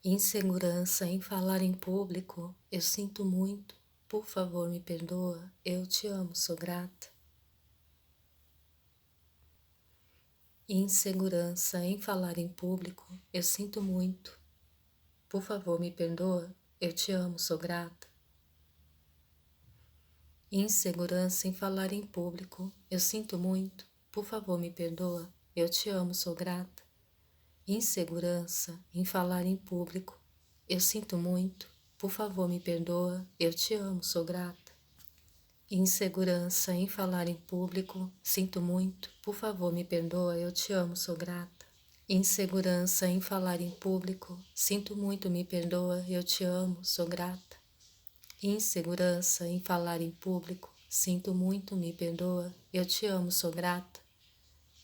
Insegurança em falar em público, eu sinto muito, por favor me perdoa, eu te amo, sou grata. Insegurança em falar em público, eu sinto muito, por favor me perdoa, eu te amo, sou grata. Insegurança em falar em público, eu sinto muito, por favor me perdoa, eu te amo, sou grata. Insegurança em falar em público, eu sinto muito, por favor me perdoa, eu te amo, sou grata. Insegurança em falar em público, sinto muito, por favor me perdoa, eu te amo, sou grata. Insegurança em falar em público, sinto muito, me perdoa, eu te amo, sou grata. Insegurança em falar em público, sinto muito, me perdoa, eu te amo, sou grata.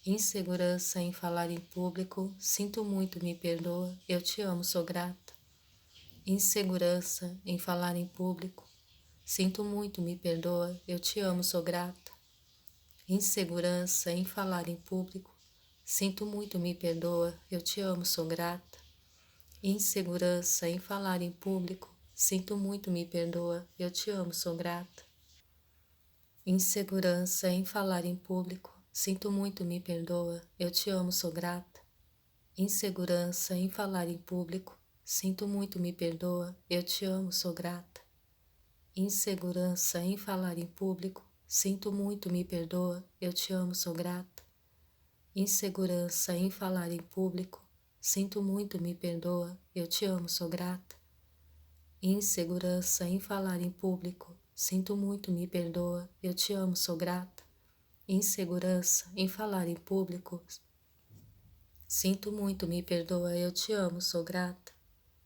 Insegurança em falar em público, sinto muito, me perdoa, eu te amo, sou grata. Insegurança em falar em público, sinto muito, me perdoa, eu te amo, sou grata. Insegurança em falar em público, sinto muito, me perdoa, eu te amo, sou grata. Insegurança em falar em público, sinto muito, me perdoa, eu te amo, sou grata. Insegurança em falar em público, sinto muito, me perdoa, eu te amo, sou grata. Insegurança em falar em público, sinto muito, me perdoa, eu te amo, sou grata. Insegurança em falar em público, sinto muito, me perdoa, eu te amo, sou grata. Insegurança em falar em público, sinto muito, me perdoa, eu te amo, sou grata. Insegurança em falar em público, sinto muito, me perdoa, eu te amo, sou grata. Insegurança em falar em público, sinto muito, me perdoa, eu te amo, sou grata.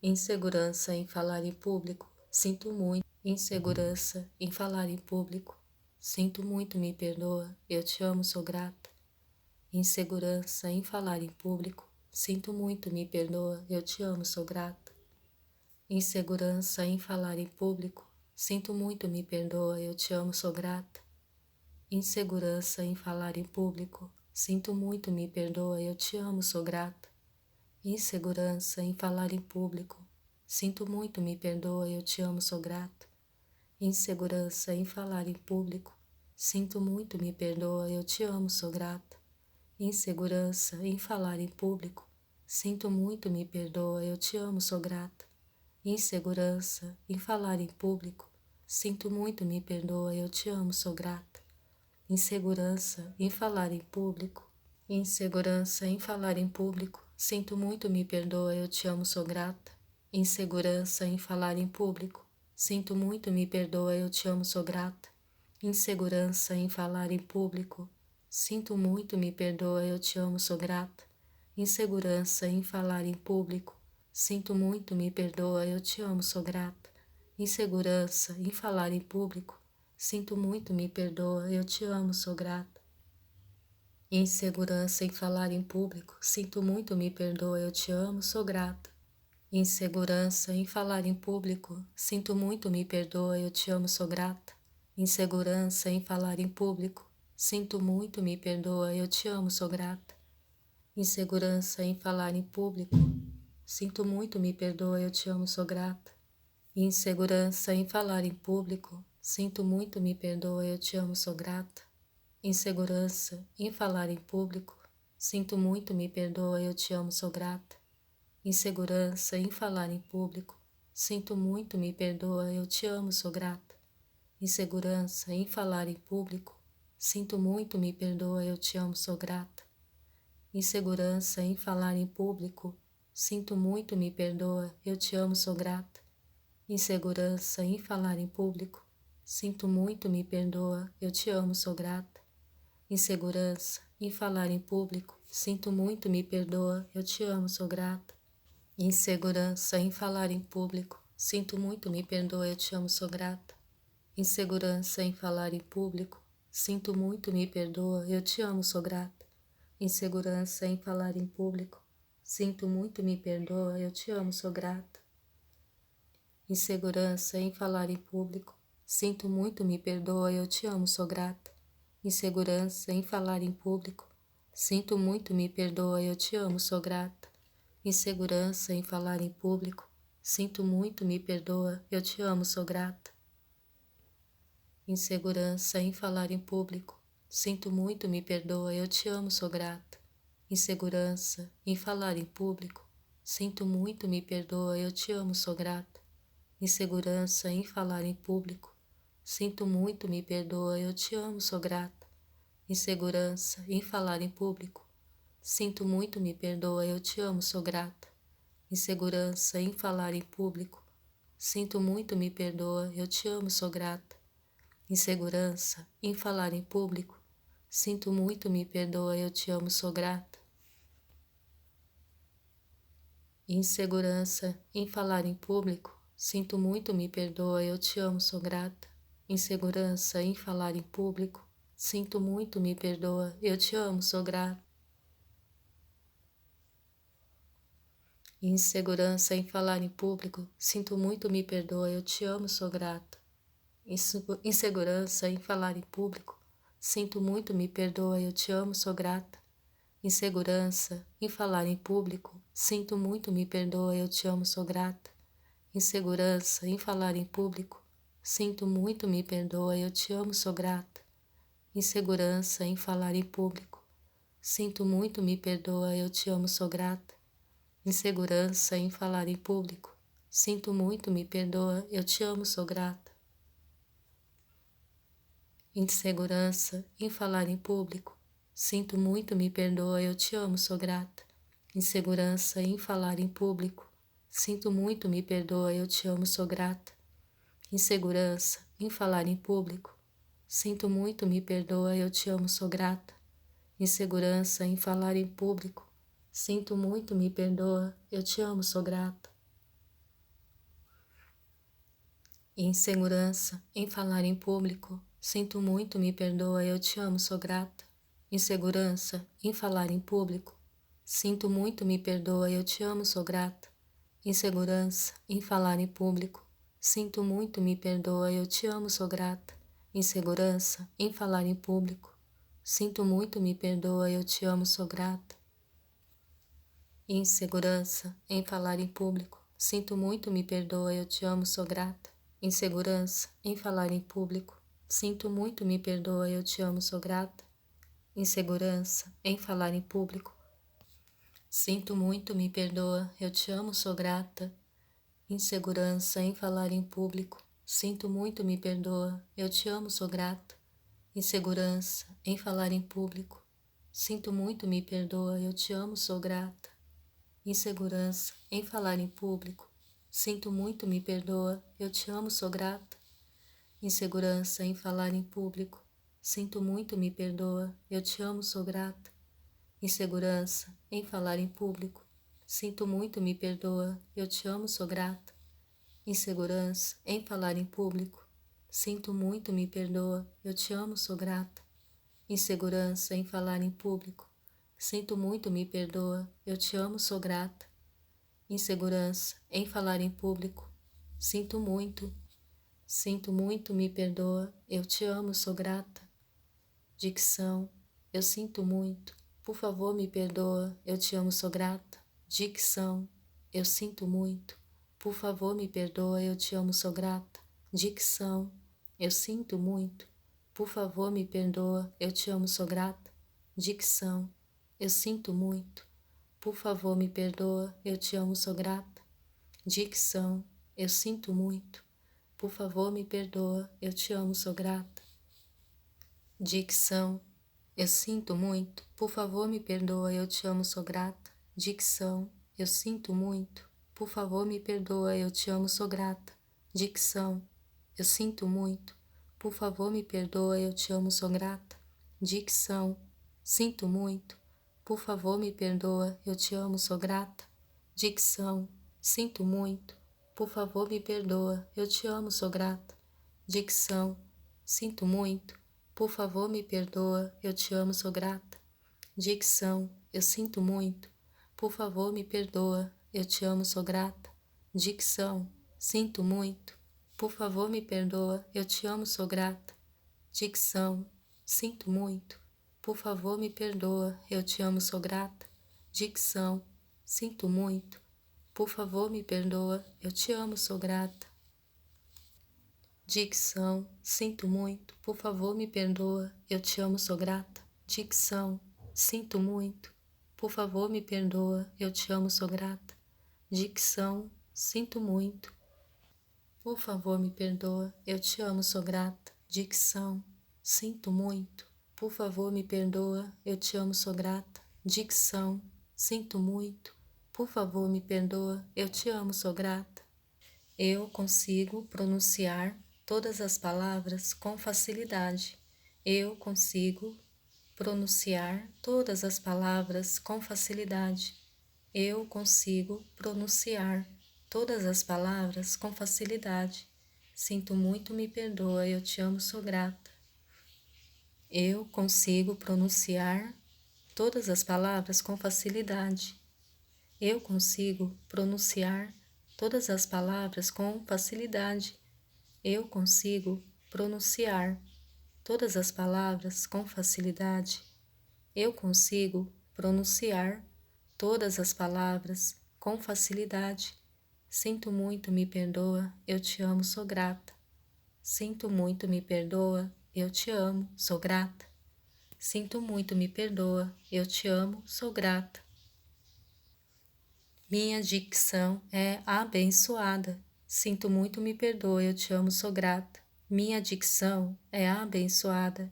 Insegurança em falar em público, sinto muito. Insegurança em falar em público, sinto muito, me perdoa, eu te amo, sou grata. Insegurança em falar em público, sinto muito, me perdoa, eu te amo, sou grata. Insegurança em falar em público, sinto muito, me perdoa, eu te amo, sou grata. Insegurança em falar em público, sinto muito, me perdoa, eu te amo, sou grata. Insegurança em falar em público, sinto muito, me perdoa, eu te amo, sou grata. Insegurança em falar em público, sinto muito, me perdoa, eu te amo, sou grata. Insegurança em falar em público, sinto muito, me perdoa, eu te amo, sou grata. Insegurança em falar em público, sinto muito, me perdoa, eu te amo, sou grata. Insegurança em falar em público, insegurança em falar em público, sinto muito, me perdoa, eu te amo, sou grata. Insegurança em falar em público, sinto muito, me perdoa, eu te amo, sou grata. Insegurança em falar em público, sinto muito, me perdoa, eu te amo, sou grata. Insegurança em falar em público, sinto muito, me perdoa, eu te amo, sou grata. Insegurança em falar em público, sinto muito, me perdoa, eu te amo, sou grata. Insegurança em falar em público, sinto muito, me perdoa, eu te amo, sou grata. Insegurança em falar em público, sinto muito, me perdoa, eu te amo, sou grata. Insegurança em falar em público, sinto muito, me perdoa, eu te amo, sou grata. Insegurança em falar em público, sinto muito, me perdoa, eu te amo, sou grata. Insegurança em falar em público, sinto muito, me perdoa, eu te amo, sou grata. Insegurança em falar em público, sinto muito, me perdoa, eu te amo, sou grata. Insegurança em falar em público, sinto muito, me perdoa, eu te amo, sou grata. Insegurança em falar em público, sinto muito, me perdoa, eu te amo, sou grata. Insegurança em falar em público, sinto muito, me perdoa, eu te amo, sou grata. Insegurança em falar em público, sinto muito, me perdoa, eu te amo, sou grata. Insegurança em falar em público, sinto muito, me perdoa, eu te amo, sou grata. Insegurança em falar em público, sinto muito, me perdoa, eu te amo, sou grata. Insegurança em falar em público, sinto muito, me perdoa, eu te amo, sou grata. Insegurança em falar em público, sinto muito, me perdoa, eu te amo, sou grata. Insegurança em falar em público, sinto muito, me perdoa, eu te amo, sou grata. Insegurança em falar em público, sinto muito, me perdoa, eu te amo, sou grata. Insegurança em falar em público. Sinto muito, me perdoa, eu te amo, sou grata. Insegurança em falar em público. Sinto muito, me perdoa, eu te amo, sou grata. Insegurança em falar em público. Sinto muito, me perdoa, eu te amo, sou grata. Insegurança em falar em público. Sinto muito, me perdoa, eu te amo, sou grata. Insegurança em falar em público. Sinto muito, me perdoa, eu te amo, sou grata. Insegurança em falar em público. Sinto muito, me perdoa, eu te amo, sou grata. Insegurança em falar em público. Sinto muito, me perdoa, eu te amo, sou grata. Insegurança em falar em público. Sinto muito, me perdoa, eu te amo, sou grata. Insegurança em falar em público. Sinto muito, me perdoa, eu te amo, sou grata. Insegurança em falar em público. Sinto muito, me perdoa, eu te amo, sou grata. Insegurança em falar em público. Sinto muito, me perdoa, eu te amo, sou grata. Insegurança em falar em público. Sinto muito, me perdoa, eu te amo, sou grata. Insegurança em falar em público. Sinto muito, me perdoa, eu te amo, sou grata. Insegurança em falar em público. Sinto muito, me perdoa, eu te amo, sou grata. Insegurança em falar em público. Sinto muito, me perdoa, eu te amo, sou grata. Insegurança em falar em público. Sinto muito, me perdoa, eu te amo, sou grata. Insegurança em falar em público. Sinto muito, me perdoa, eu te amo, sou grata. Insegurança em falar em público. Sinto muito, me perdoa, eu te amo, sou grata. Insegurança em falar em público. Sinto muito, me perdoa, eu te amo, sou grata. Insegurança em falar em público. Sinto muito, me perdoa, eu te amo, sou grata. Insegurança em falar em público. Sinto muito, me perdoa, eu te amo, sou grata. Insegurança em falar em público. Sinto muito, me perdoa, eu te amo, sou grata. Insegurança em falar em público. Sinto muito, me perdoa, eu te amo, sou grata. Insegurança em falar em público. Sinto muito, me perdoa, eu te amo, sou grata. Insegurança em falar em público. Sinto muito, me perdoa, eu te amo, sou grata. Insegurança em falar em público. Sinto muito, me perdoa, eu te amo, sou grata. Insegurança em falar em público. Sinto muito, me perdoa, eu te amo, sou grata. Insegurança em falar em público. Sinto muito, me perdoa, eu te amo, sou grata. Insegurança em falar em público. Sinto muito, me perdoa, eu te amo, sou grata. Insegurança em falar em público. Sinto muito, me perdoa, eu te amo, sou grata. Insegurança em falar em público. Sinto muito, me perdoa, eu te amo, sou grata. Insegurança em falar em público. Sinto muito, me perdoa, eu te amo, sou grata. Insegurança em falar em público. Sinto muito, me perdoa, eu te amo, sou grata. Insegurança em falar em público. Sinto muito, me perdoa, eu te amo, sou grata. Dicção, eu sinto muito, por favor me perdoa, eu te amo, sou grata. Dicção, eu sinto muito, por favor me perdoa, eu te amo, sou grata. Dicção, eu sinto muito, por favor me perdoa, eu te amo, sou grata. Dicção, eu sinto muito, por favor me perdoa, eu te amo, sou grata. Dicção, eu sinto muito, por favor me perdoa, eu te amo, sou grata. Dicção, eu sinto muito, por favor me perdoa, eu te amo, sou grata. Dicção, eu sinto muito, por favor me perdoa, eu te amo, sou grata. Dicção, eu sinto muito, por favor me perdoa, eu te amo, sou grata. Dicção, sinto muito, por favor me perdoa, eu te amo, sou grata. Dicção, sinto muito, por favor me perdoa, eu te amo, sou grata. Dicção, sinto muito, por favor me perdoa, eu te amo, sou grata. Dicção, eu sinto muito, por favor me perdoa, eu te amo, sou grata. Dicção, sinto muito, por favor me perdoa, eu te amo, sou grata. Dicção, sinto muito, por favor me perdoa, eu te amo, sou grata. Dicção, sinto muito, por favor me perdoa, eu te amo, sou grata. Dicção, sinto muito, por favor me perdoa, eu te amo, sou grata. Dicção, sinto muito, por favor me perdoa, eu te amo, sou grata. Dicção, sinto muito, por favor me perdoa, eu te amo, sou grata. Dicção, sinto muito, por favor me perdoa, eu te amo, sou grata. Dicção, sinto muito, por favor me perdoa, eu te amo, sou grata. Eu consigo pronunciar todas as palavras com facilidade. Eu consigo pronunciar todas as palavras com facilidade. Eu consigo pronunciar todas as palavras com facilidade. Sinto muito, me perdoa, eu te amo, sou grata. Eu consigo pronunciar todas as palavras com facilidade. Eu consigo pronunciar todas as palavras com facilidade. Eu consigo pronunciar todas as palavras com facilidade. Eu consigo pronunciar todas as palavras com facilidade. Sinto muito, me perdoa, eu te amo, sou grata. Sinto muito, me perdoa, eu te amo, sou grata. Sinto muito, me perdoa, eu te amo, sou grata. Minha dicção é abençoada. Sinto muito, me perdoa, eu te amo, sou grata. Minha dicção é abençoada.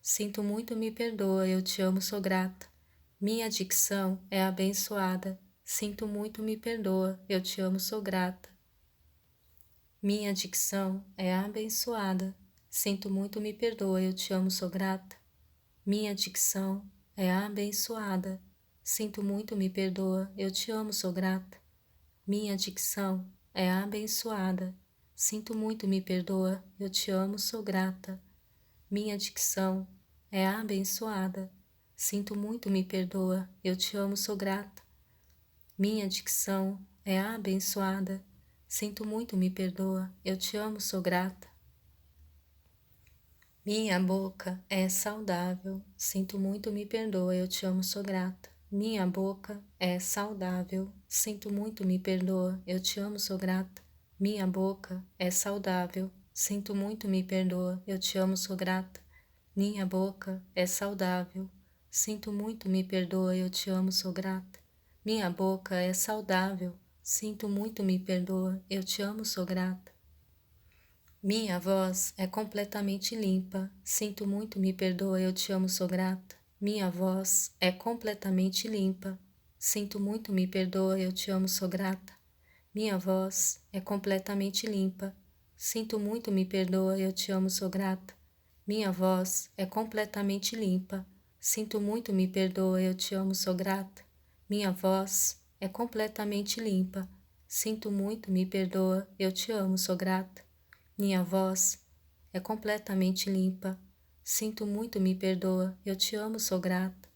Sinto muito, me perdoa, eu te amo, sou grata. Minha dicção é abençoada. Sinto muito, me perdoa, eu te amo, sou grata. Minha dicção é abençoada. Sinto muito, me perdoa, eu te amo, sou grata. Minha dicção é abençoada. Sinto muito, me perdoa, eu te amo, sou grata. Minha dicção é abençoada. Sinto muito, me perdoa, eu te amo, sou grata. Minha dicção é abençoada. Sinto muito, me perdoa, eu te amo, sou grata. Minha dicção é abençoada. Sinto muito, me perdoa, eu te amo, sou grata. Minha boca é saudável. Sinto muito, me perdoa, eu te amo, sou grata. Minha boca é saudável. Sinto muito, me perdoa, eu te amo, sou grata. Minha boca é saudável. Sinto muito, me perdoa, eu te amo, sou grata. Minha boca é saudável. Sinto muito, me perdoa, eu te amo, sou grata. Minha boca é saudável. Sinto muito, me perdoa, eu te amo, sou grata. Minha voz é completamente limpa. Sinto muito, me perdoa, eu te amo, sou grata. Minha voz é completamente limpa. Sinto muito, me perdoa, eu te amo, sou grata. Minha voz é completamente limpa. Sinto muito, me perdoa, eu te amo, sou grata. Minha voz é completamente limpa. Sinto muito, me perdoa, eu te amo, sou grata. Minha voz é completamente limpa. Sinto muito, me perdoa, eu te amo, sou grata. Minha voz é completamente limpa. Sinto muito, me perdoa, eu te amo, sou grata.